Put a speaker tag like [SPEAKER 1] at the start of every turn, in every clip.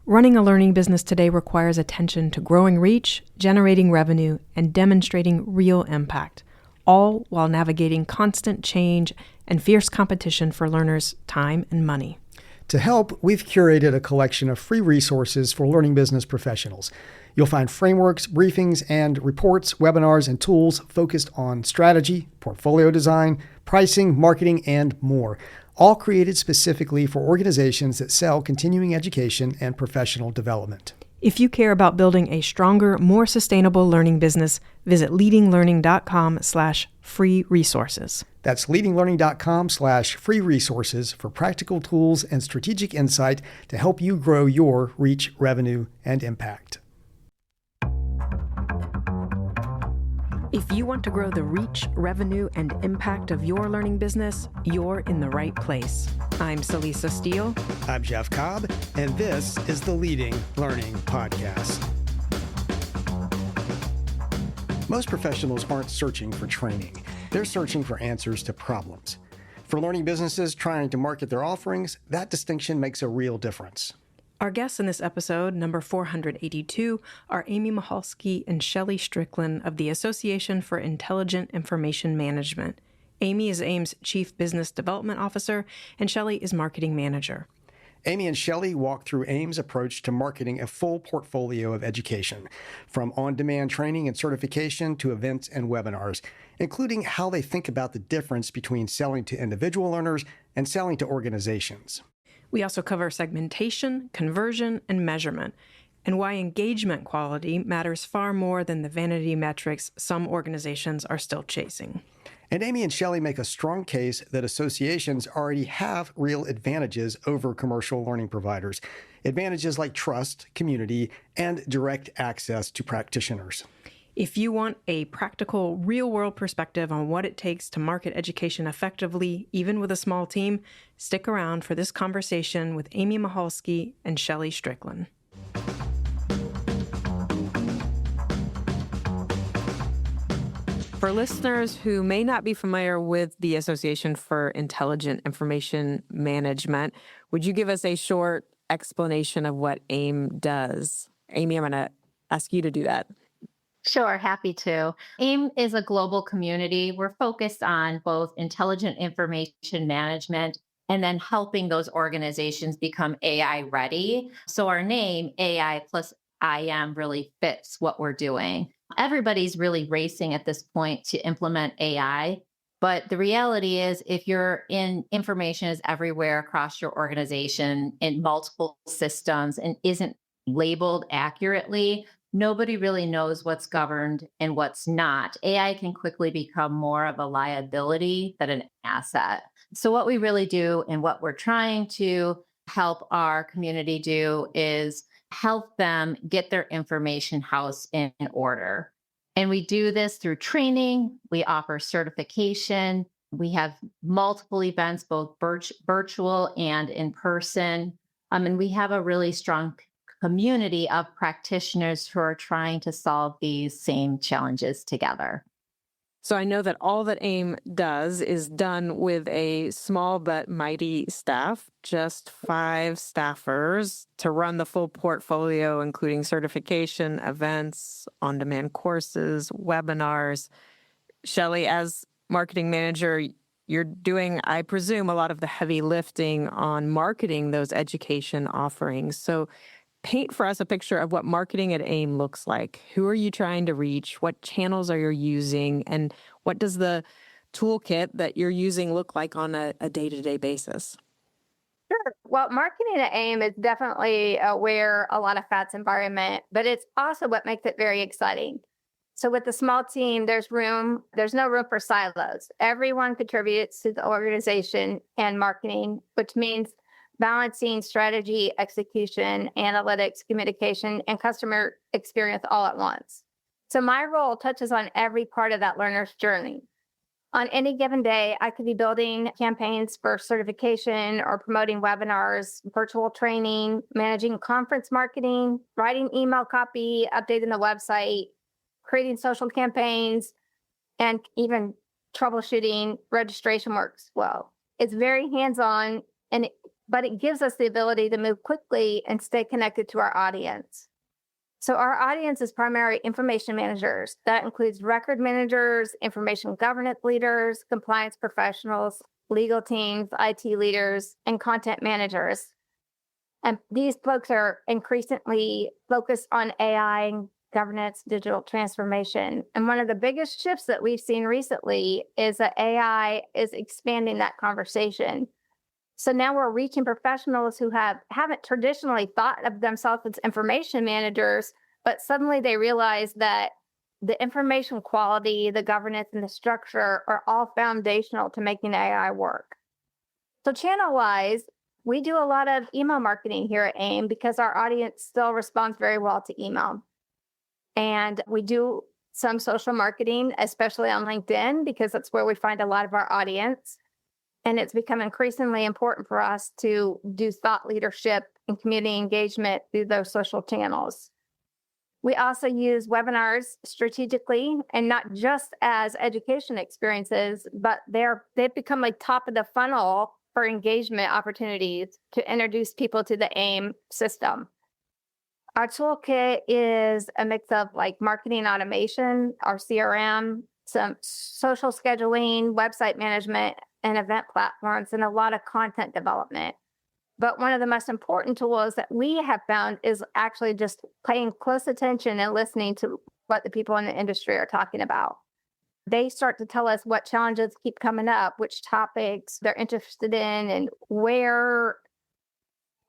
[SPEAKER 1] Running a learning business today requires attention to growing reach, generating revenue, and demonstrating real impact, all while navigating constant change and fierce competition for learners' time and money.
[SPEAKER 2] To help, we've curated a collection of free resources for learning business professionals. You'll find frameworks, briefings, and reports, webinars, and tools focused on strategy, portfolio design, pricing, marketing, and more, all created specifically for organizations that sell continuing education and professional development.
[SPEAKER 1] If you care about building a stronger, more sustainable learning business, visit leadinglearning.com/free resources.
[SPEAKER 2] That's leadinglearning.com/free resources for practical tools and strategic insight to help you grow your reach, revenue, and impact.
[SPEAKER 1] If you want to grow the reach, revenue, and impact of your learning business, you're in the right place. I'm Celisa Steele.
[SPEAKER 2] I'm Jeff Cobb, and this is the Leading Learning Podcast. Most professionals aren't searching for training. They're searching for answers to problems. For learning businesses trying to market their offerings, that distinction makes a real difference.
[SPEAKER 1] Our guests in this episode, number 482, are AIIM Michalski and Shelly Strickland of the Association for Intelligent Information Management. Amy is AIIM's Chief Business Development Officer, and Shelly is Marketing Manager.
[SPEAKER 2] Amy and Shelly walk through AIIM's approach to marketing a full portfolio of education, from on-demand training and certification to events and webinars, including how they think about the difference between selling to individual learners and selling to organizations.
[SPEAKER 1] We also cover segmentation, conversion, and measurement, and why engagement quality matters far more than the vanity metrics some organizations are still chasing.
[SPEAKER 2] And Amy and Shelly make a strong case that associations already have real advantages over commercial learning providers. Advantages like trust, community, and direct access to practitioners.
[SPEAKER 1] If you want a practical, real-world perspective on what it takes to market education effectively, even with a small team, stick around for this conversation with AIIM Michalski and Shelly Strickland. For listeners who may not be familiar with the Association for Intelligent Information Management, would you give us a short explanation of what AIIM does? Amy, I'm going to ask you to do that.
[SPEAKER 3] Sure, happy to. AIIM is a global community. We're focused on both intelligent information management and then helping those organizations become AI ready. So our name, AI plus IM, really fits what we're doing. Everybody's really racing at this point to implement AI. But the reality is, if information is everywhere across your organization in multiple systems and isn't labeled accurately, nobody really knows what's governed and what's not. AI can quickly become more of a liability than an asset. So what we really do and what we're trying to help our community do is help them get their information house in order. And we do this through training. We offer certification. We have multiple events, both virtual and in person. And we have a really strong community of practitioners who are trying to solve these same challenges together.
[SPEAKER 1] So I know that all that AIIM does is done with a small but mighty staff, just 5 staffers to run the full portfolio, including certification, events, on-demand courses, webinars. Shelly, as marketing manager, you're doing, I presume, a lot of the heavy lifting on marketing those education offerings. So paint for us a picture of what marketing at AIIM looks like. Who are you trying to reach? What channels are you using? And what does the toolkit that you're using look like on a day-to-day basis?
[SPEAKER 4] Sure. Well, marketing at AIIM is definitely wear a lot of hats environment, but it's also what makes it very exciting. So with the small team, there's no room for silos. Everyone contributes to the organization and marketing, which means balancing strategy, execution, analytics, communication, and customer experience all at once. So my role touches on every part of that learner's journey. On any given day, I could be building campaigns for certification or promoting webinars, virtual training, managing conference marketing, writing email copy, updating the website, creating social campaigns, and even troubleshooting registration works well. It's very hands-on, and but it gives us the ability to move quickly and stay connected to our audience. So our audience is primarily information managers. That includes record managers, information governance leaders, compliance professionals, legal teams, IT leaders, and content managers. And these folks are increasingly focused on AI, governance, digital transformation. And one of the biggest shifts that we've seen recently is that AI is expanding that conversation. So now we're reaching professionals who haven't traditionally thought of themselves as information managers, but suddenly they realize that the information quality, the governance, and the structure are all foundational to making AI work. So channel-wise, we do a lot of email marketing here at AIIM because our audience still responds very well to email. And we do some social marketing, especially on LinkedIn, because that's where we find a lot of our audience. And it's become increasingly important for us to do thought leadership and community engagement through those social channels. We also use webinars strategically and not just as education experiences, but they've become like top of the funnel for engagement opportunities to introduce people to the AIIM system. Our toolkit is a mix of like marketing automation, our CRM, some social scheduling, website management, and event platforms, and a lot of content development. But one of the most important tools that we have found is actually just paying close attention and listening to what the people in the industry are talking about. They start to tell us what challenges keep coming up, which topics they're interested in, and where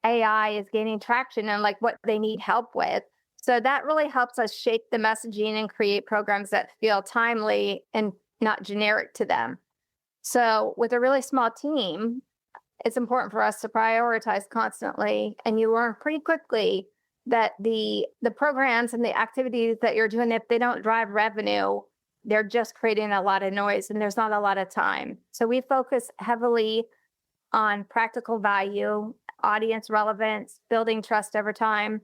[SPEAKER 4] AI is gaining traction and like what they need help with. So that really helps us shape the messaging and create programs that feel timely and not generic to them. So with a really small team, it's important for us to prioritize constantly. And you learn pretty quickly that the programs and the activities that you're doing, if they don't drive revenue, they're just creating a lot of noise and there's not a lot of time. So we focus heavily on practical value, audience relevance, building trust over time.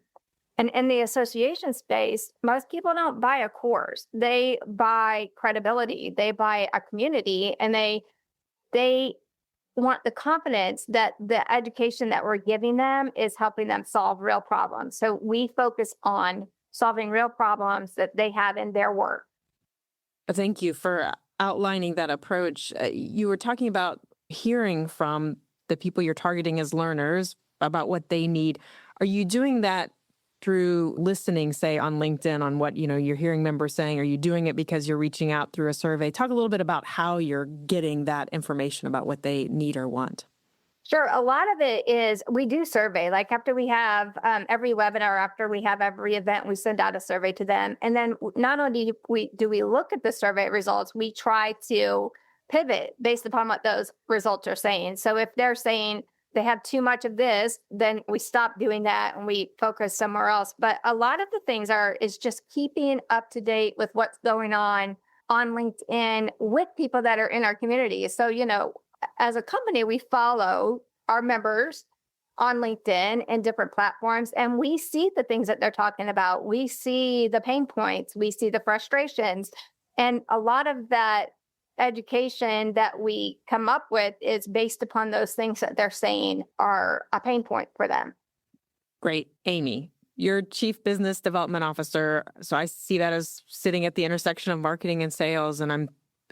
[SPEAKER 4] And in the association space, most people don't buy a course. They buy credibility. They buy a community, and they want the confidence that the education that we're giving them is helping them solve real problems. So we focus on solving real problems that they have in their work.
[SPEAKER 1] Thank you for outlining that approach. You were talking about hearing from the people you're targeting as learners about what they need. Are you doing that through listening, say on LinkedIn, on what you're hearing members saying? Are you doing it because you're reaching out through a survey? Talk a little bit about how you're getting that information about what they need or want.
[SPEAKER 4] Sure. A lot of it is we do survey. Like after we have every webinar, after we have every event, we send out a survey to them. And then not only do we look at the survey results, we try to pivot based upon what those results are saying. So if they're saying they have too much of this, then we stop doing that and we focus somewhere else. But a lot of the things is just keeping up to date with what's going on LinkedIn with people that are in our community. So, as a company, we follow our members on LinkedIn and different platforms, and we see the things that they're talking about. We see the pain points, we see the frustrations, and a lot of that education that we come up with is based upon those things that they're saying are a pain point for them.
[SPEAKER 1] Great. Amy, you're Chief Business Development Officer. So I see that as sitting at the intersection of marketing and sales. And I'm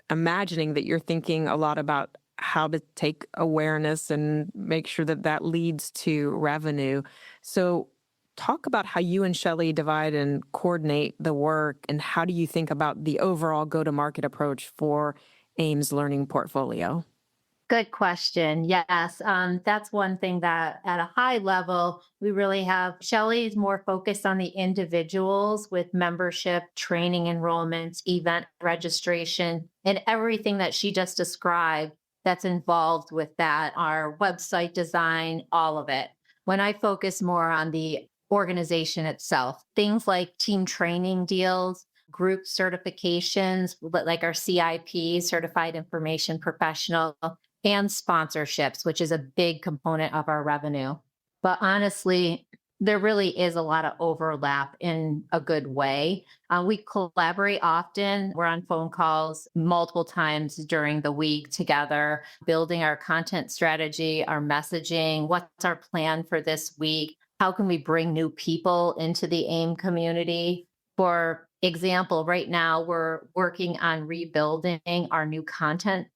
[SPEAKER 1] imagining that you're thinking a lot about how to take awareness and make sure that that leads to revenue. So talk about how you and Shelly divide and coordinate the work, and how do you think about the overall go-to-market approach for AIIM's learning portfolio?
[SPEAKER 3] Good question. Yes, that's one thing that at a high level, we really have. Shelly is more focused on the individuals with membership, training enrollments, event registration, and everything that she just described that's involved with that, our website design, all of it. When I focus more on the organization itself, things like team training deals, group certifications, like our CIP, Certified Information Professional, and sponsorships, which is a big component of our revenue. But honestly, there really is a lot of overlap in a good way. We collaborate often. We're on phone calls multiple times during the week together, building our content strategy, our messaging, what's our plan for this week, how can we bring new people into the AIM community. For example, right now we're working on rebuilding our new contact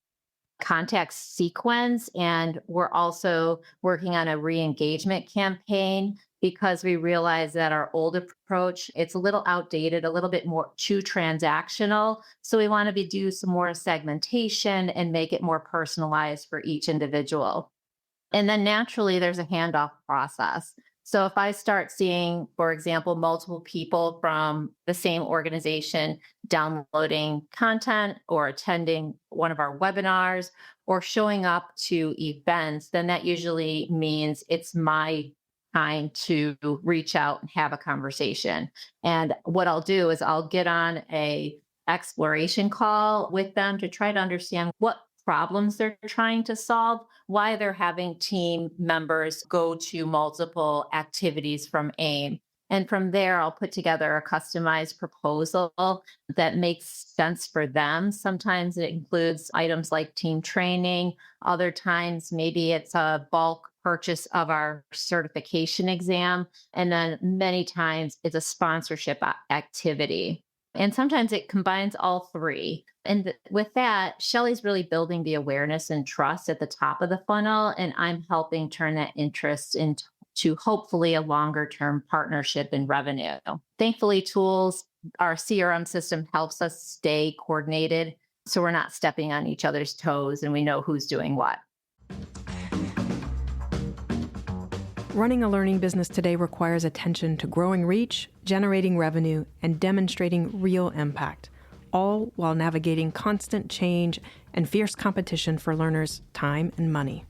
[SPEAKER 3] sequence, and we're also working on a re-engagement campaign because we realize that our old approach, it's a little outdated, a little bit more too transactional. So we want to do some more segmentation and make it more personalized for each individual. And then naturally, there's a handoff process. So if I start seeing, for example, multiple people from the same organization downloading content or attending one of our webinars or showing up to events, then that usually means it's my time to reach out and have a conversation. And what I'll do is I'll get on a exploration call with them to try to understand what problems they're trying to solve, why they're having team members go to multiple activities from AIM. And from there, I'll put together a customized proposal that makes sense for them. Sometimes it includes items like team training. Other times, maybe it's a bulk purchase of our certification exam. And then many times it's a sponsorship activity. And sometimes it combines all three. And with that, Shelly's really building the awareness and trust at the top of the funnel. And I'm helping turn that interest into hopefully a longer term partnership and revenue. Thankfully, our CRM system helps us stay coordinated. So we're not stepping on each other's toes and we know who's doing what.
[SPEAKER 1] Running a learning business today requires attention to growing reach, generating revenue, and demonstrating real impact, all while navigating constant change and fierce competition for learners' time and money.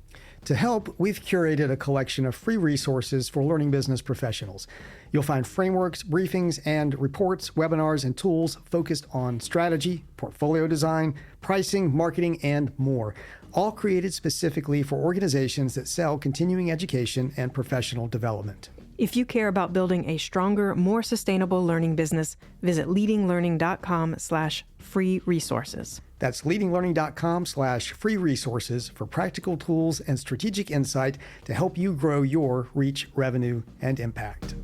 [SPEAKER 2] To help, we've curated a collection of free resources for learning business professionals. You'll find frameworks, briefings, and reports, webinars, and tools focused on strategy, portfolio design, pricing, marketing, and more, all created specifically for organizations that sell continuing education and professional development.
[SPEAKER 1] If you care about building a stronger, more sustainable learning business, visit leadinglearning.com/free resources.
[SPEAKER 2] That's leadinglearning.com/free resources for practical tools and strategic insight to help you grow your reach, revenue, and impact.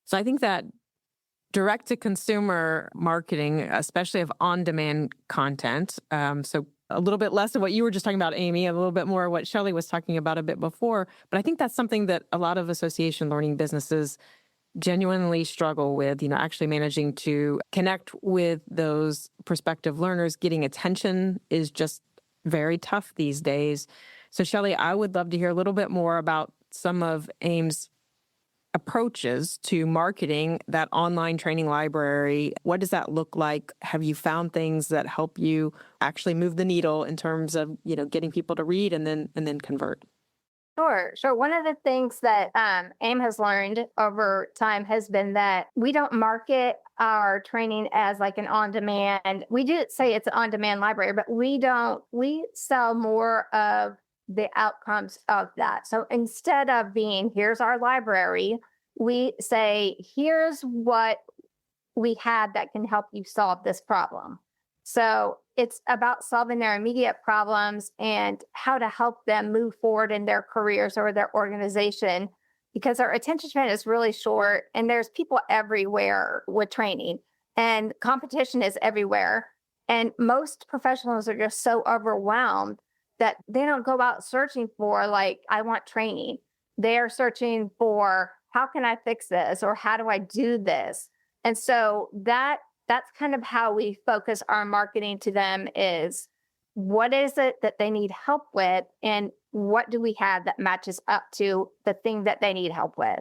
[SPEAKER 1] So I think that direct-to-consumer marketing, especially of on-demand content, so a little bit less of what you were just talking about, Amy, a little bit more what Shelly was talking about a bit before. But I think that's something that a lot of association learning businesses genuinely struggle with, actually managing to connect with those prospective learners. Getting attention is just very tough these days. So Shelly, I would love to hear a little bit more about some of AIM's approaches to marketing that online training library. What does that look like? Have you found things that help you actually move the needle in terms of, getting people to read and then convert?
[SPEAKER 4] Sure. One of the things that AIM has learned over time has been that we don't market our training as like an on-demand. We do say it's an on-demand library, but we sell more of the outcomes of that. So instead of being, here's our library, we say, here's what we have that can help you solve this problem. So it's about solving their immediate problems and how to help them move forward in their careers or their organization, because our attention span is really short and there's people everywhere with training and competition is everywhere. And most professionals are just so overwhelmed that they don't go out searching for, like, I want training. They're searching for, how can I fix this? Or how do I do this? And so that's kind of how we focus our marketing to them is, what is it that they need help with? And what do we have that matches up to the thing that they need help with?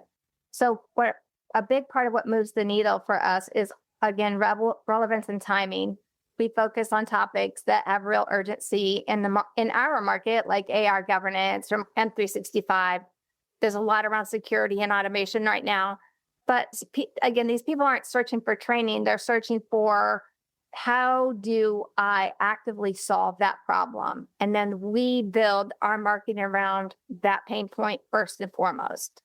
[SPEAKER 4] So what a big part of what moves the needle for us is, again, relevance and timing. We focus on topics that have real urgency in our market, like AR governance or M365. There's a lot around security and automation right now. But again, these people aren't searching for training. They're searching for how do I actively solve that problem? And then we build our marketing around that pain point first and foremost.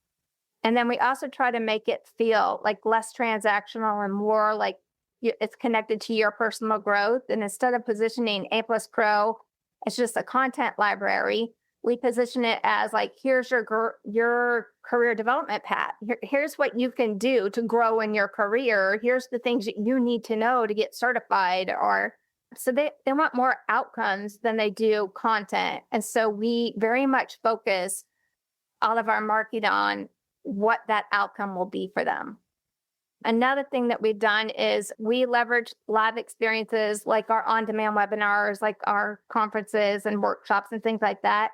[SPEAKER 4] And then we also try to make it feel like less transactional and more like it's connected to your personal growth. And instead of positioning A Plus Pro as just a content library, we position it as like, here's your career development path. Here's what you can do to grow in your career. Here's the things that you need to know to get certified. Or so they want more outcomes than they do content. And so we very much focus all of our marketing on what that outcome will be for them. Another thing that we've done is we leverage live experiences like our on-demand webinars, like our conferences and workshops and things like that,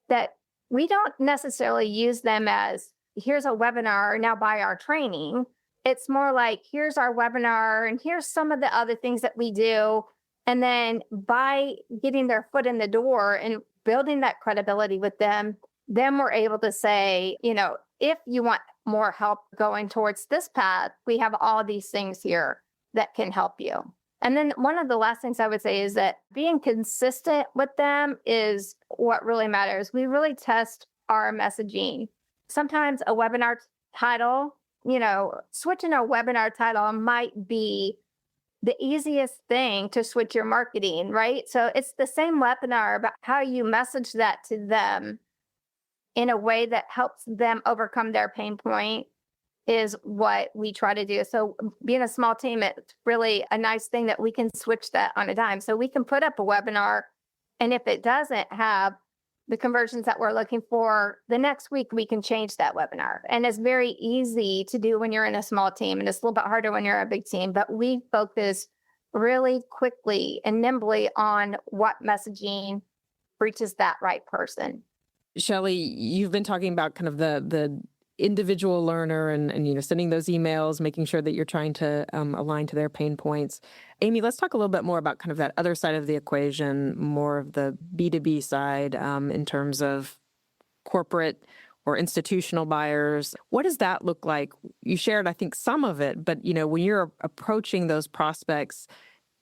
[SPEAKER 4] that we don't necessarily use them as here's a webinar, now buy our training. It's more like here's our webinar and here's some of the other things that we do. And then by getting their foot in the door and building that credibility with them, then we're able to say, if you want more help going towards this path, we have all these things here that can help you. And then one of the last things I would say is that being consistent with them is what really matters. We really test our messaging. Sometimes a webinar title, switching a webinar title might be the easiest thing to switch your marketing, right? So it's the same webinar, but how you message that to them in a way that helps them overcome their pain point is what we try to do. So being a small team, it's really a nice thing that we can switch that on a dime. So we can put up a webinar, and if it doesn't have the conversions that we're looking for, the next week we can change that webinar. And it's very easy to do when you're in a small team, and it's a little bit harder when you're a big team, but we focus really quickly and nimbly on what messaging reaches that right person.
[SPEAKER 1] Shelly, you've been talking about kind of the individual learner and sending those emails, making sure that you're trying to align to their pain points. Amy, let's talk a little bit more about kind of that other side of the equation, more of the B2B side in terms of corporate or institutional buyers. What does that look like? You shared, I think, some of it, but when you're approaching those prospects,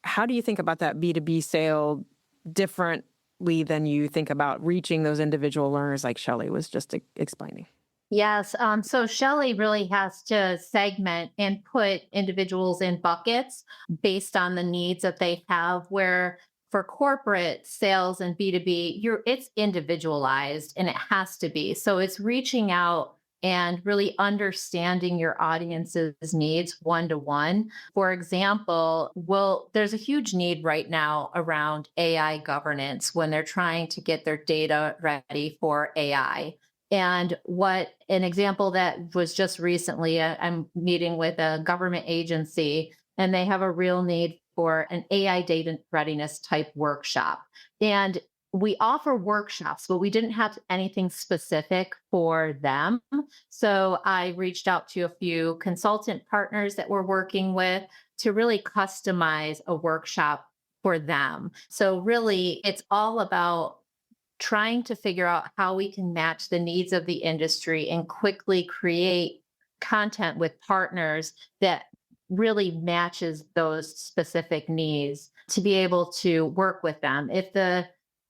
[SPEAKER 1] how do you think about that B2B sale differently than you think about reaching those individual learners like Shelly was just explaining?
[SPEAKER 3] Yes. So Shelly really has to segment and put individuals in buckets based on the needs that they have, where for corporate sales and B2B, it's individualized and it has to be. So it's reaching out and really understanding your audience's needs one-to-one. For example, there's a huge need right now around AI governance when they're trying to get their data ready for AI. And an example that was just recently, I'm meeting with a government agency, and they have a real need for an AI data readiness type workshop. And we offer workshops, but we didn't have anything specific for them. So I reached out to a few consultant partners that we're working with to really customize a workshop for them. So really, it's all about trying to figure out how we can match the needs of the industry and quickly create content with partners that really matches those specific needs to be able to work with them. If the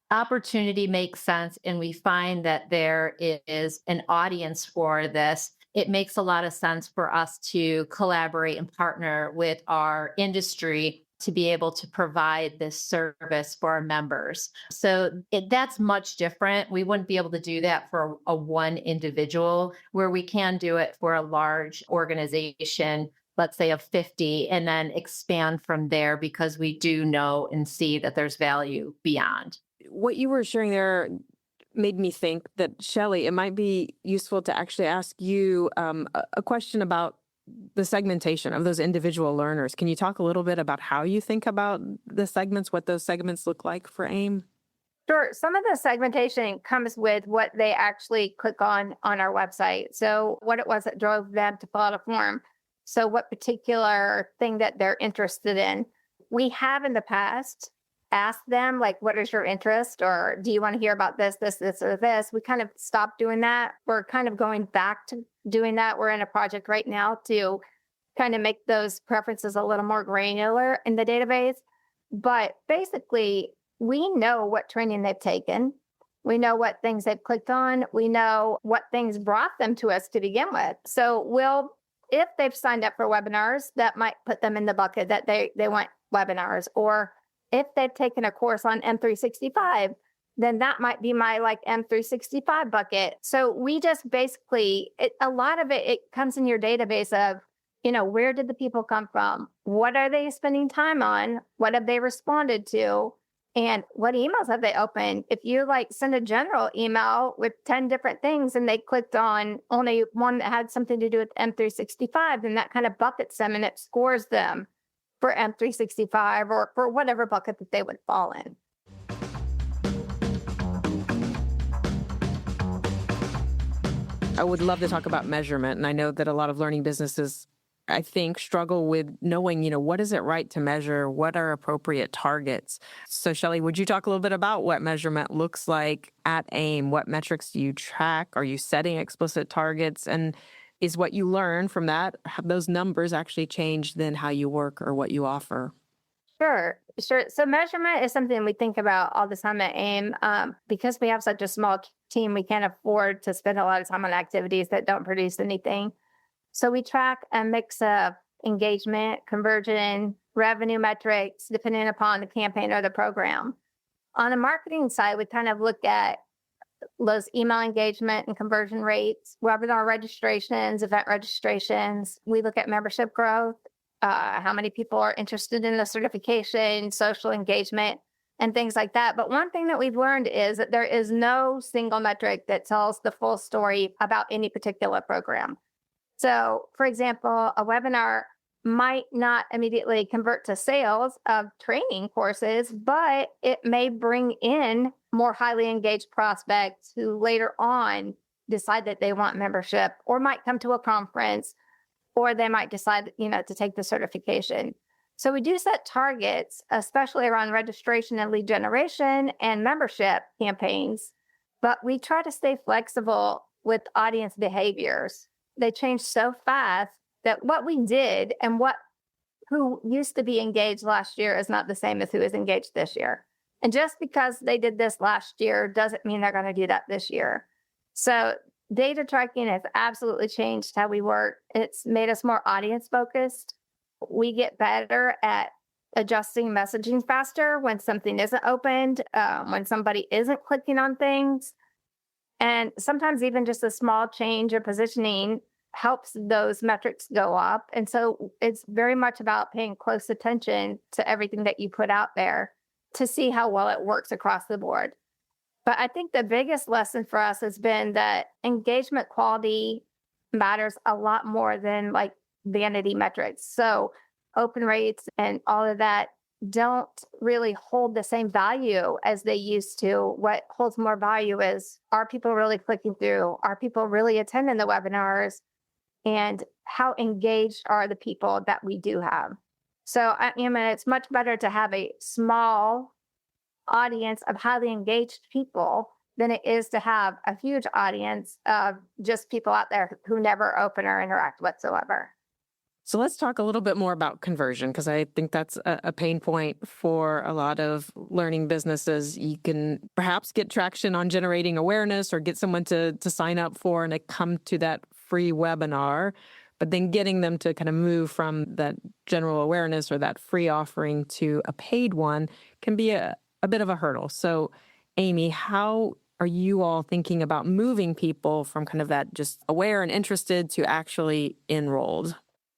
[SPEAKER 3] opportunity makes sense and we find that there is an audience for this, it makes a lot of sense for us to collaborate and partner with our industry to be able to provide this service for our members. So that's much different. We wouldn't be able to do that for a one individual, where we can do it for a large organization, let's say of 50, and then expand from there because we do know and see that there's value beyond.
[SPEAKER 1] What you were sharing there made me think that, Shelly, it might be useful to actually ask you a question about the segmentation of those individual learners. Can you talk a little bit about how you think about the segments, what those segments look like for AIIM?
[SPEAKER 4] Sure. Some of the segmentation comes with what they actually click on our website. So what it was that drove them to fill out a form. So what particular thing that they're interested in. We have in the past asked them, like, what is your interest? Or do you want to hear about this, or this? We kind of stopped doing that. We're kind of going back to doing that. We're in a project right now to kind of make those preferences a little more granular in the database. But basically, we know what training they've taken. We know what things they've clicked on. We know what things brought them to us to begin with. So if they've signed up for webinars, that might put them in the bucket that they want webinars. Or if they've taken a course on M365, then that might be my like M365 bucket. So we just basically, a lot of it comes in your database of, where did the people come from? What are they spending time on? What have they responded to? And what emails have they opened? If you like send a general email with 10 different things and they clicked on only one that had something to do with M365, then that kind of buckets them and it scores them for M365 or for whatever bucket that they would fall in.
[SPEAKER 1] I would love to talk about measurement. And I know that a lot of learning businesses, I think, struggle with knowing, what is it right to measure? What are appropriate targets? So Shelly, would you talk a little bit about what measurement looks like at AIIM? What metrics do you track? Are you setting explicit targets? And is what you learn from that, have those numbers actually changed then how you work or what you offer?
[SPEAKER 4] Sure. So measurement is something we think about all the time at AIIM. Because we have such a small team, we can't afford to spend a lot of time on activities that don't produce anything. So we track a mix of engagement, conversion, revenue metrics, depending upon the campaign or the program. On the marketing side, we kind of look at those email engagement and conversion rates, webinar registrations, event registrations. We look at membership growth, how many people are interested in the certification, social engagement, and things like that. But one thing that we've learned is that there is no single metric that tells the full story about any particular program. So, for example, a webinar might not immediately convert to sales of training courses, but it may bring in more highly engaged prospects who later on decide that they want membership or might come to a conference, or they might decide, to take the certification. So we do set targets, especially around registration and lead generation and membership campaigns, but we try to stay flexible with audience behaviors. They change so fast that what we did and who used to be engaged last year is not the same as who is engaged this year. And just because they did this last year doesn't mean they're going to do that this year. So data tracking has absolutely changed how we work. It's made us more audience focused. We get better at adjusting messaging faster when something isn't opened, when somebody isn't clicking on things. And sometimes even just a small change of positioning helps those metrics go up. And so it's very much about paying close attention to everything that you put out there to see how well it works across the board. But I think the biggest lesson for us has been that engagement quality matters a lot more than like vanity metrics. So open rates and all of that don't really hold the same value as they used to. What holds more value is, are people really clicking through? Are people really attending the webinars? And how engaged are the people that we do have? So it's much better to have a small audience of highly engaged people than it is to have a huge audience of just people out there who never open or interact whatsoever.
[SPEAKER 1] So let's talk a little bit more about conversion, because I think that's a pain point for a lot of learning businesses. You can perhaps get traction on generating awareness or get someone to sign up for and to come to that free webinar, but then getting them to kind of move from that general awareness or that free offering to a paid one can be a bit of a hurdle. So Amy, how are you all thinking about moving people from kind of that just aware and interested to actually enrolled?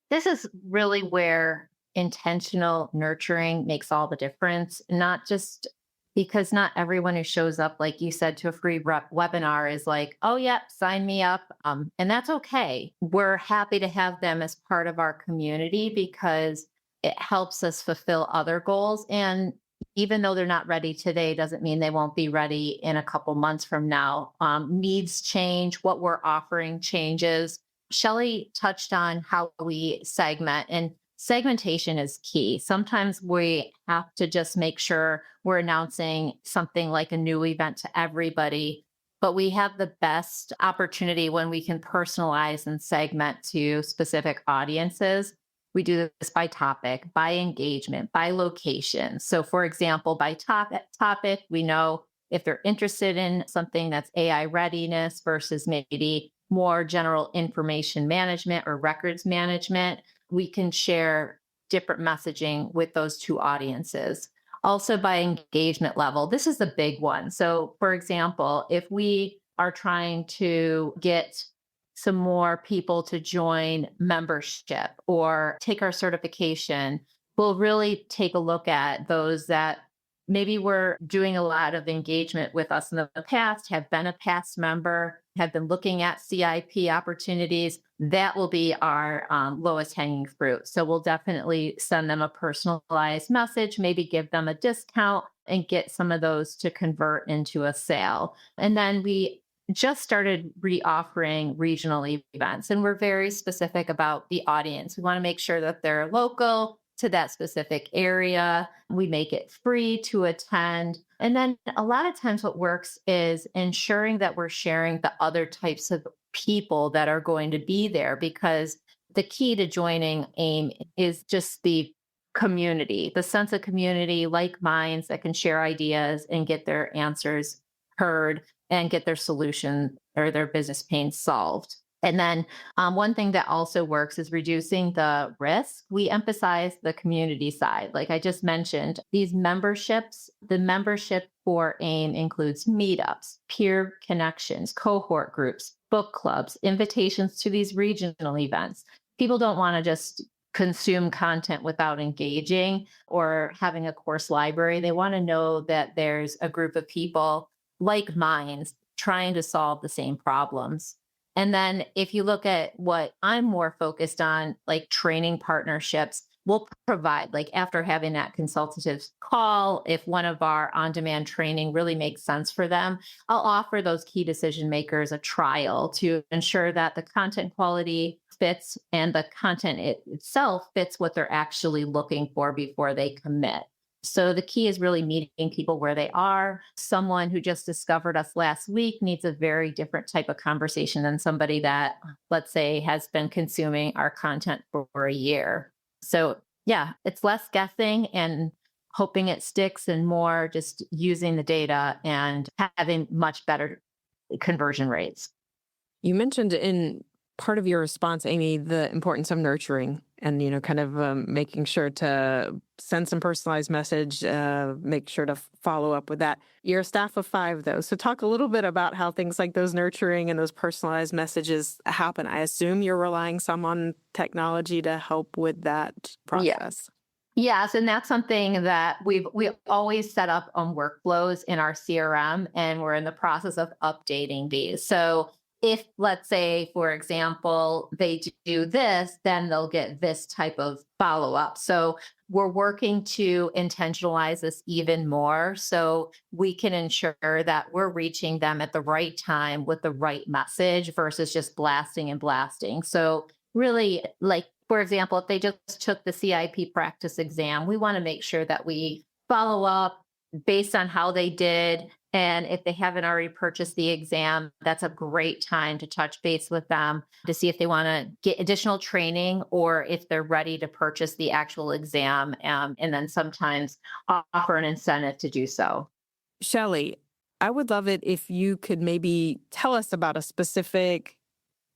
[SPEAKER 3] This is really where intentional nurturing makes all the difference, not just because not everyone who shows up, like you said, to a free webinar is like, oh, yep, sign me up. And that's okay. We're happy to have them as part of our community because it helps us fulfill other goals. And even though they're not ready today, doesn't mean they won't be ready in a couple months from now. Needs change, what we're offering changes. Shelly touched on how we segment, and segmentation is key. Sometimes we have to just make sure we're announcing something like a new event to everybody, but we have the best opportunity when we can personalize and segment to specific audiences. We do this by topic, by engagement, by location. So for example, by topic, we know if they're interested in something that's AI readiness versus maybe more general information management or records management, we can share different messaging with those two audiences. Also by engagement level, this is the big one. So for example, if we are trying to get some more people to join membership or take our certification, we'll really take a look at those that maybe were doing a lot of engagement with us in the past, have been a past member, have been looking at CIP opportunities. That will be our lowest hanging fruit. So we'll definitely send them a personalized message, maybe give them a discount and get some of those to convert into a sale. And then we just started re-offering regional events, and we're very specific about the audience. We want to make sure that they're local to that specific area. We make it free to attend. And then a lot of times what works is ensuring that we're sharing the other types of people that are going to be there, because the key to joining AIM is just the community, the sense of community, like minds that can share ideas and get their answers heard and get their solution or their business pain solved. And then one thing that also works is reducing the risk. We emphasize the community side. Like I just mentioned, these memberships, the membership for AIM includes meetups, peer connections, cohort groups, book clubs, invitations to these regional events. People don't want to just consume content without engaging or having a course library. They want to know that there's a group of people like minds trying to solve the same problems. And then if you look at what I'm more focused on, like training partnerships, we'll provide, like after having that consultative call, if one of our on-demand training really makes sense for them, I'll offer those key decision makers a trial to ensure that the content quality fits and the content itself fits what they're actually looking for before they commit. So the key is really meeting people where they are. Someone who just discovered us last week needs a very different type of conversation than somebody that, let's say, has been consuming our content for a year. So yeah, it's less guessing and hoping it sticks and more just using the data and having much better conversion rates.
[SPEAKER 1] You mentioned in part of your response, Amy, the importance of nurturing and, kind of making sure to send some personalized message, make sure to follow up with that. You're a staff of 5, though. So talk a little bit about how things like those nurturing and those personalized messages happen. I assume you're relying some on technology to help with that process.
[SPEAKER 3] Yes, and that's something that we always set up on workflows in our CRM, and we're in the process of updating these. So if, let's say, for example, they do this, then they'll get this type of follow-up. So we're working to intentionalize this even more so we can ensure that we're reaching them at the right time with the right message versus just blasting and blasting. So really, like, for example, if they just took the CIP practice exam, we want to make sure that we follow up based on how they did. And if they haven't already purchased the exam, that's a great time to touch base with them to see if they want to get additional training or if they're ready to purchase the actual exam, and then sometimes offer an incentive to do so.
[SPEAKER 1] Shelly, I would love it if you could maybe tell us about a specific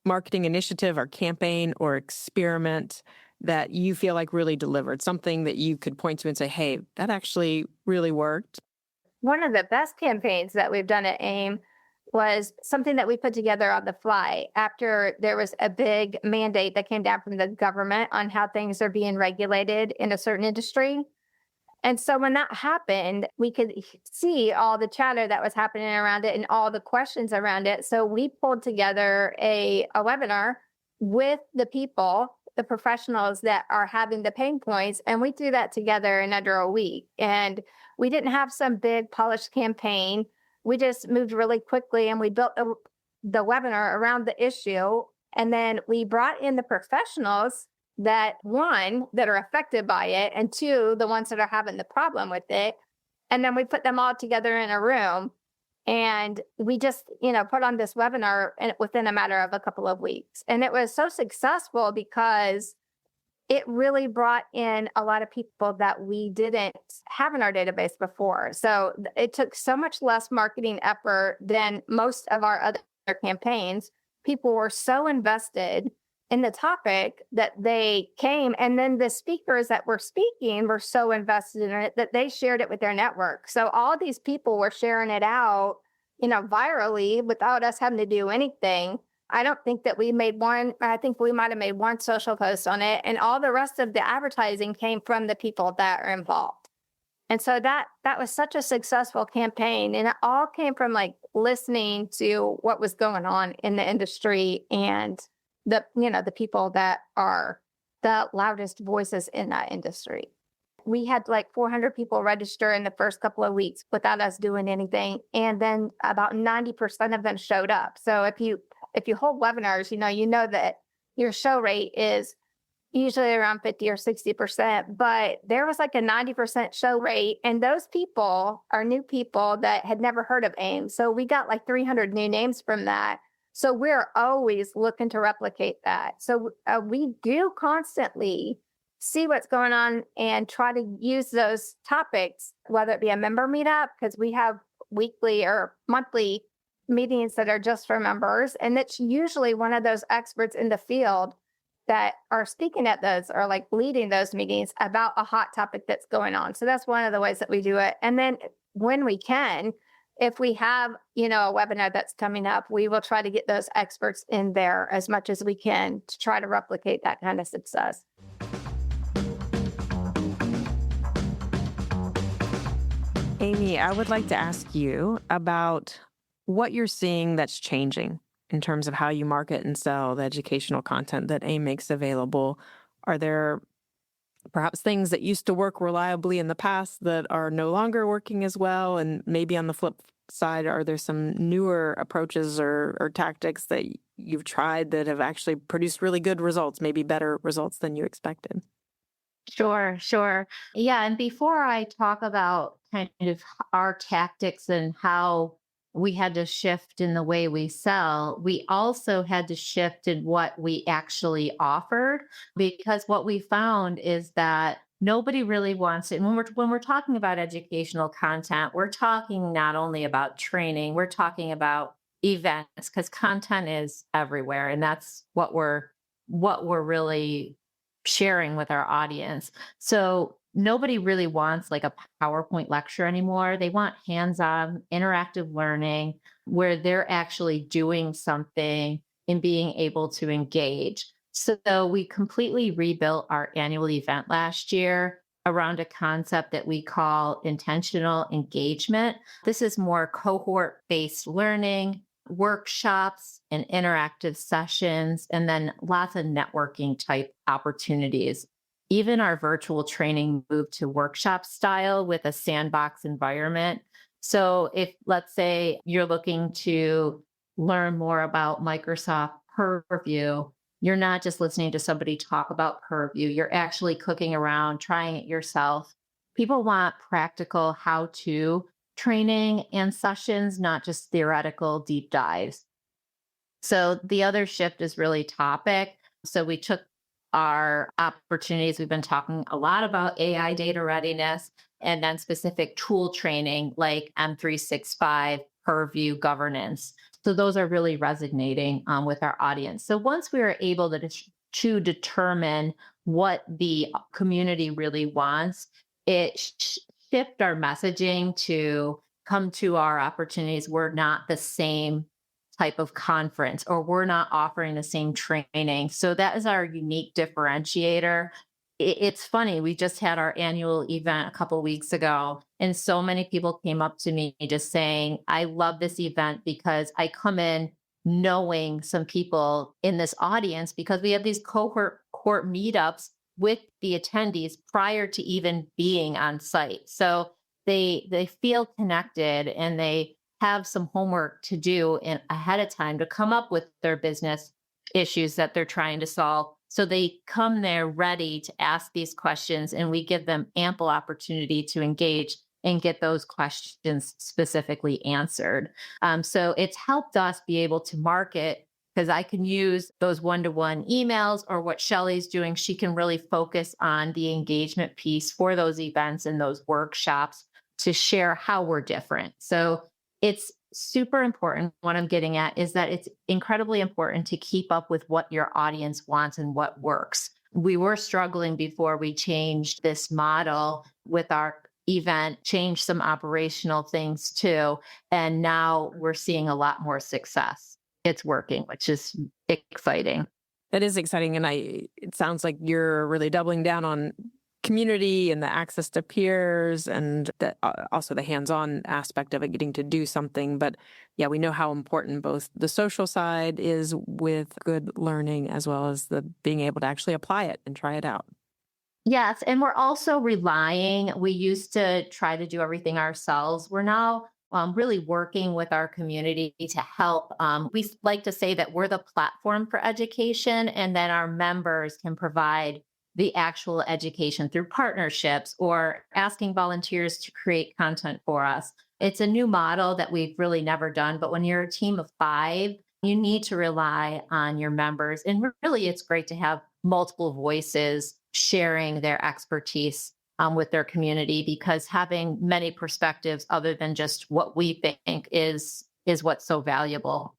[SPEAKER 1] marketing initiative or campaign or experiment that you feel like really delivered, something that you could point to and say, hey, that actually really worked.
[SPEAKER 4] One of the best campaigns that we've done at AIM was something that we put together on the fly after there was a big mandate that came down from the government on how things are being regulated in a certain industry. And so when that happened, we could see all the chatter that was happening around it and all the questions around it. So we pulled together a webinar with the people, the professionals that are having the pain points, and we threw that together in under a week. And we didn't have some big polished campaign. We just moved really quickly and we built the webinar around the issue. And then we brought in the professionals that, one, that are affected by it, and two, the ones that are having the problem with it. And then we put them all together in a room. And we just, put on this webinar within a matter of a couple of weeks. And it was so successful because it really brought in a lot of people that we didn't have in our database before. So it took so much less marketing effort than most of our other campaigns. People were so invested in the topic that they came. And then the speakers that were speaking were so invested in it that they shared it with their network. So all these people were sharing it out, virally without us having to do anything. I don't think that we made one. I think we might have made one social post on it, and all the rest of the advertising came from the people that are involved. And so that was such a successful campaign, and it all came from like listening to what was going on in the industry and the people that are the loudest voices in that industry. We had like 400 people register in the first couple of weeks without us doing anything, and then about 90% of them showed up. So if you hold webinars, you know that your show rate is usually around 50 or 60%, but there was like a 90% show rate. And those people are new people that had never heard of AIM. So we got like 300 new names from that. So we're always looking to replicate that. So we do constantly see what's going on and try to use those topics, whether it be a member meetup, because we have weekly or monthly meetings that are just for members. And it's usually one of those experts in the field that are speaking at those or like leading those meetings about a hot topic that's going on. So that's one of the ways that we do it. And then when we can, if we have, a webinar that's coming up, we will try to get those experts in there as much as we can to try to replicate that kind of success.
[SPEAKER 1] Amy, I would like to ask you about what you're seeing that's changing in terms of how you market and sell the educational content that AIM makes available. Are there perhaps things that used to work reliably in the past that are no longer working as well? And maybe on the flip side, are there some newer approaches or tactics that you've tried that have actually produced really good results, maybe better results than you expected?
[SPEAKER 3] Sure. Yeah. And before I talk about kind of our tactics and how we had to shift in the way we sell, we also had to shift in what we actually offered, because what we found is that nobody really wants it. And when we're talking about educational content, we're talking not only about training, we're talking about events, because content is everywhere. And that's what we're really sharing with our audience. So nobody really wants like a PowerPoint lecture anymore. They want hands-on interactive learning where they're actually doing something and being able to engage. So we completely rebuilt our annual event last year around a concept that we call intentional engagement. This is more cohort-based learning, workshops and interactive sessions, and then lots of networking type opportunities. Even our virtual training moved to workshop style with a sandbox environment. So if, let's say, you're looking to learn more about Microsoft Purview, you're not just listening to somebody talk about Purview, you're actually clicking around, trying it yourself. People want practical how-to training and sessions, not just theoretical deep dives. So the other shift is really topic. So we took our opportunities. We've been talking a lot about AI data readiness and then specific tool training like M365, Purview governance. So those are really resonating with our audience. So once we were able to determine what the community really wants, it shift our messaging to come to our opportunities. We're not the same type of conference, or we're not offering the same training. So that is our unique differentiator. It's funny, we just had our annual event a couple of weeks ago, and so many people came up to me just saying, I love this event because I come in knowing some people in this audience, because we have these cohort meetups with the attendees prior to even being on site. So they feel connected and they have some homework to do ahead of time to come up with their business issues that they're trying to solve. So they come there ready to ask these questions, and we give them ample opportunity to engage and get those questions specifically answered. So it's helped us be able to market because I can use those one-to-one emails, or what Shelly's doing. She can really focus on the engagement piece for those events and those workshops to share how we're different. So it's super important. What I'm getting at is that it's incredibly important to keep up with what your audience wants and what works. We were struggling before we changed this model with our event, changed some operational things too. And now we're seeing a lot more success. It's working, which is exciting.
[SPEAKER 1] That is exciting. And it sounds like you're really doubling down on community and the access to peers and also the hands-on aspect of it, getting to do something. But yeah, we know how important both the social side is with good learning as well as the being able to actually apply it and try it out.
[SPEAKER 3] Yes. And we're also we used to try to do everything ourselves. We're now really working with our community to help. We like to say that we're the platform for education, and then our members can provide the actual education through partnerships or asking volunteers to create content for us. It's a new model that we've really never done, but when you're a team of 5, you need to rely on your members. And really, it's great to have multiple voices sharing their expertise with their community, because having many perspectives other than just what we think is what's so valuable.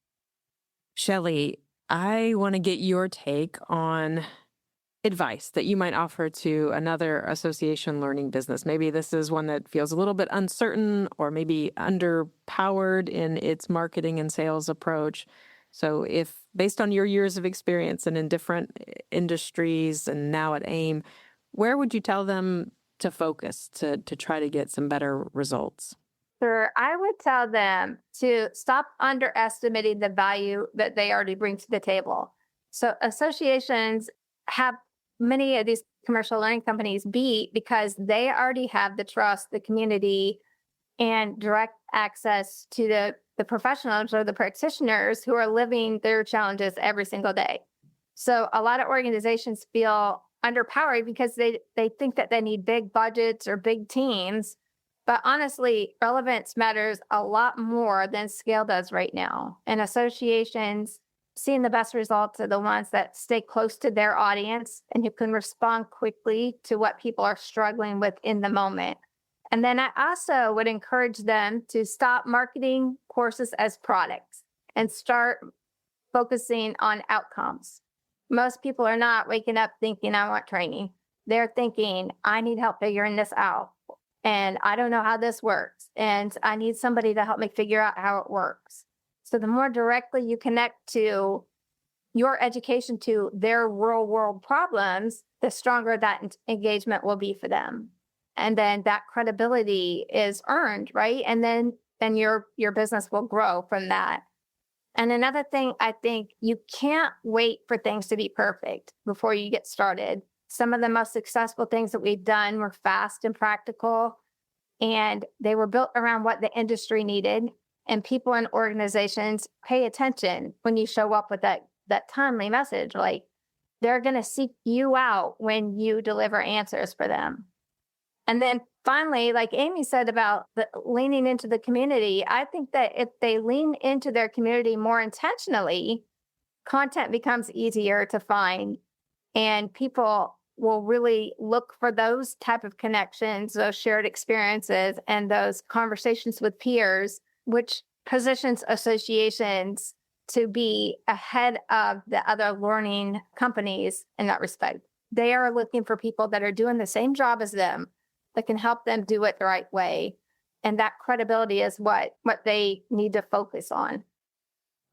[SPEAKER 1] Shelly, I want to get your take on advice that you might offer to another association learning business. Maybe this is one that feels a little bit uncertain or maybe underpowered in its marketing and sales approach. So if, based on your years of experience and in different industries and now at AIIM, where would you tell them to focus to try to get some better results?
[SPEAKER 4] Sure. I would tell them to stop underestimating the value that they already bring to the table. So associations have many of these commercial learning companies beat because they already have the trust, the community, and direct access to the professionals or the practitioners who are living their challenges every single day. So a lot of organizations feel underpowered because they think that they need big budgets or big teams. But honestly, relevance matters a lot more than scale does right now. And associations seeing the best results are the ones that stay close to their audience and who can respond quickly to what people are struggling with in the moment. And then I also would encourage them to stop marketing courses as products and start focusing on outcomes. Most people are not waking up thinking, I want training. They're thinking, I need help figuring this out. And I don't know how this works. And I need somebody to help me figure out how it works. So the more directly you connect to your education to their real world problems, the stronger that engagement will be for them. And then that credibility is earned, right? And then your business will grow from that. And another thing, I think you can't wait for things to be perfect before you get started. Some of the most successful things that we've done were fast and practical, and they were built around what the industry needed. And people and organizations pay attention when you show up with that timely message. Like, they're going to seek you out when you deliver answers for them. And then finally, like Amy said about leaning into the community, I think that if they lean into their community more intentionally, content becomes easier to find, and people will really look for those type of connections, those shared experiences, and those conversations with peers, which positions associations to be ahead of the other learning companies in that respect. They are looking for people that are doing the same job as them, that can help them do it the right way. And that credibility is what they need to focus on.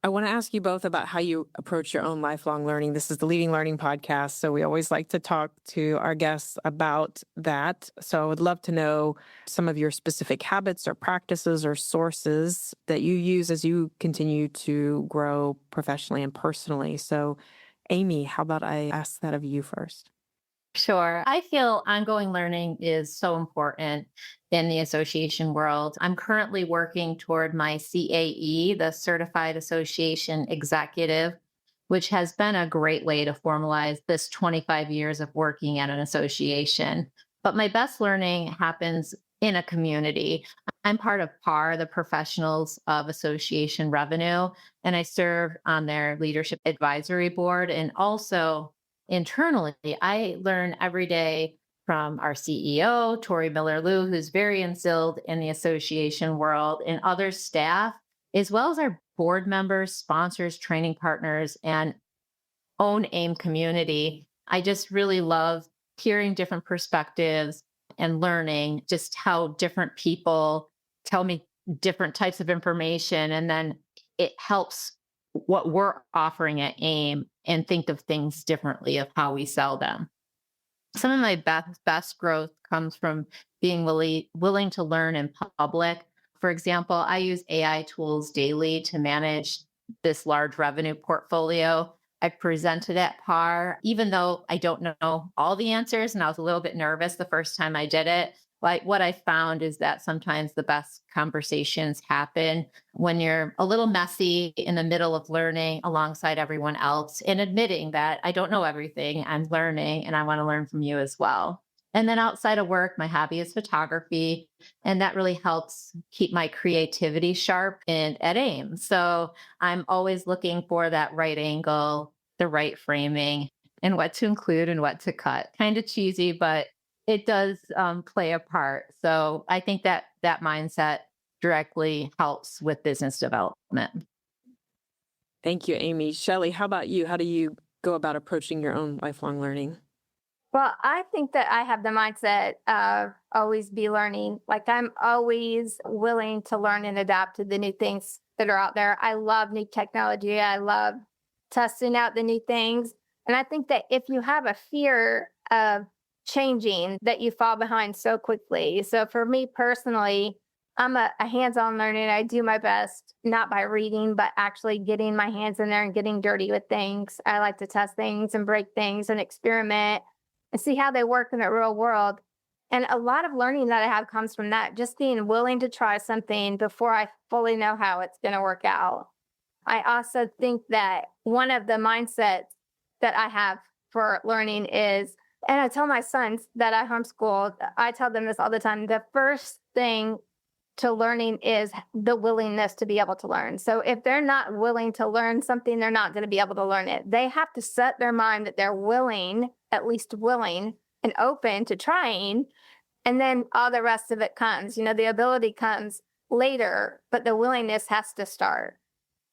[SPEAKER 1] I want to ask you both about how you approach your own lifelong learning. This is the Leading Learning podcast, so we always like to talk to our guests about that. So I would love to know some of your specific habits or practices or sources that you use as you continue to grow professionally and personally. So Amy, how about I ask that of you first?
[SPEAKER 3] Sure. I feel ongoing learning is so important in the association world. I'm currently working toward my CAE, the Certified Association Executive, which has been a great way to formalize this 25 years of working at an association. But my best learning happens in a community. I'm part of PAR, the Professionals of Association Revenue, and I serve on their leadership advisory board. And also internally, I learn every day from our CEO, Tori Miller-Liu, who's very instilled in the association world, and other staff, as well as our board members, sponsors, training partners, and own AIM community. I just really love hearing different perspectives and learning just how different people tell me different types of information. And then it helps what we're offering at AIM and think of things differently of how we sell them. Some of my best growth comes from being willing to learn in public. For example, I use AI tools daily to manage this large revenue portfolio. I presented at PAR, even though I don't know all the answers, and I was a little bit nervous the first time I did it. Like, what I found is that sometimes the best conversations happen when you're a little messy in the middle of learning alongside everyone else and admitting that I don't know everything, I'm learning, and I want to learn from you as well. And then outside of work, my hobby is photography, and that really helps keep my creativity sharp and at AIM. So I'm always looking for that right angle, the right framing, and what to include and what to cut. Kind of cheesy, but it does play a part. So I think that mindset directly helps with business development.
[SPEAKER 1] Thank you, Amy. Shelly, how about you? How do you go about approaching your own lifelong learning?
[SPEAKER 4] Well, I think that I have the mindset of always be learning. Like, I'm always willing to learn and adapt to the new things that are out there. I love new technology. I love testing out the new things. And I think that if you have a fear of changing, that you fall behind so quickly. So for me personally, I'm a hands-on learner. I do my best, not by reading, but actually getting my hands in there and getting dirty with things. I like to test things and break things and experiment and see how they work in the real world. And a lot of learning that I have comes from that, just being willing to try something before I fully know how it's going to work out. I also think that one of the mindsets that I have for learning is, and I tell my sons that I homeschool, I tell them this all the time, the first thing to learning is the willingness to be able to learn. So if they're not willing to learn something, they're not going to be able to learn it. They have to set their mind that they're willing, at least willing and open to trying. And then all the rest of it comes. You know, the ability comes later, but the willingness has to start.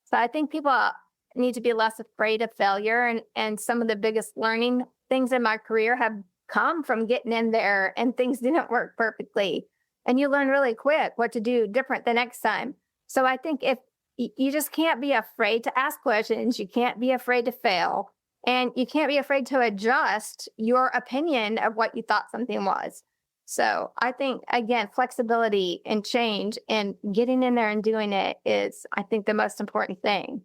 [SPEAKER 4] So I think people need to be less afraid of failure. And some of the biggest learning things in my career have come from getting in there and things didn't work perfectly. And you learn really quick what to do different the next time. So I think if you just can't be afraid to ask questions, you can't be afraid to fail, and you can't be afraid to adjust your opinion of what you thought something was. So I think, again, flexibility and change and getting in there and doing it is, I think, the most important thing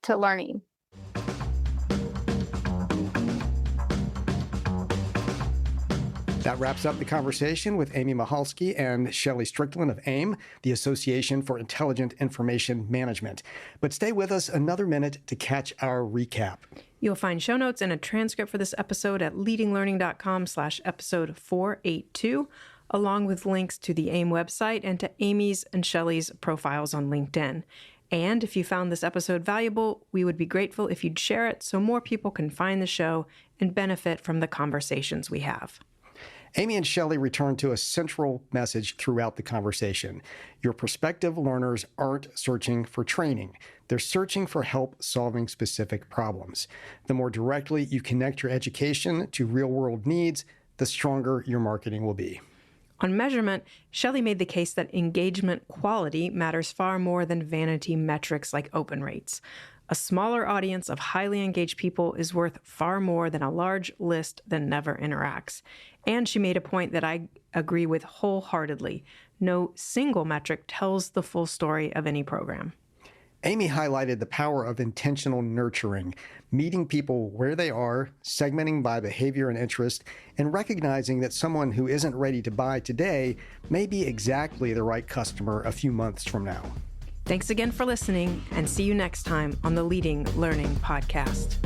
[SPEAKER 4] to learning.
[SPEAKER 2] That wraps up the conversation with Amy Michalski and Shelly Strickland of AIM, the Association for Intelligent Information Management. But stay with us another minute to catch our recap.
[SPEAKER 1] You'll find show notes and a transcript for this episode at leadinglearning.com/episode 482, along with links to the AIM website and to Amy's and Shelly's profiles on LinkedIn. And if you found this episode valuable, we would be grateful if you'd share it so more people can find the show and benefit from the conversations we have.
[SPEAKER 2] Amy and Shelly return to a central message throughout the conversation. Your prospective learners aren't searching for training. They're searching for help solving specific problems. The more directly you connect your education to real-world needs, the stronger your marketing will be.
[SPEAKER 1] On measurement, Shelly made the case that engagement quality matters far more than vanity metrics like open rates. A smaller audience of highly engaged people is worth far more than a large list that never interacts. And she made a point that I agree with wholeheartedly. No single metric tells the full story of any program.
[SPEAKER 2] Amy highlighted the power of intentional nurturing, meeting people where they are, segmenting by behavior and interest, and recognizing that someone who isn't ready to buy today may be exactly the right customer a few months from now.
[SPEAKER 1] Thanks again for listening, and see you next time on the Leading Learning Podcast.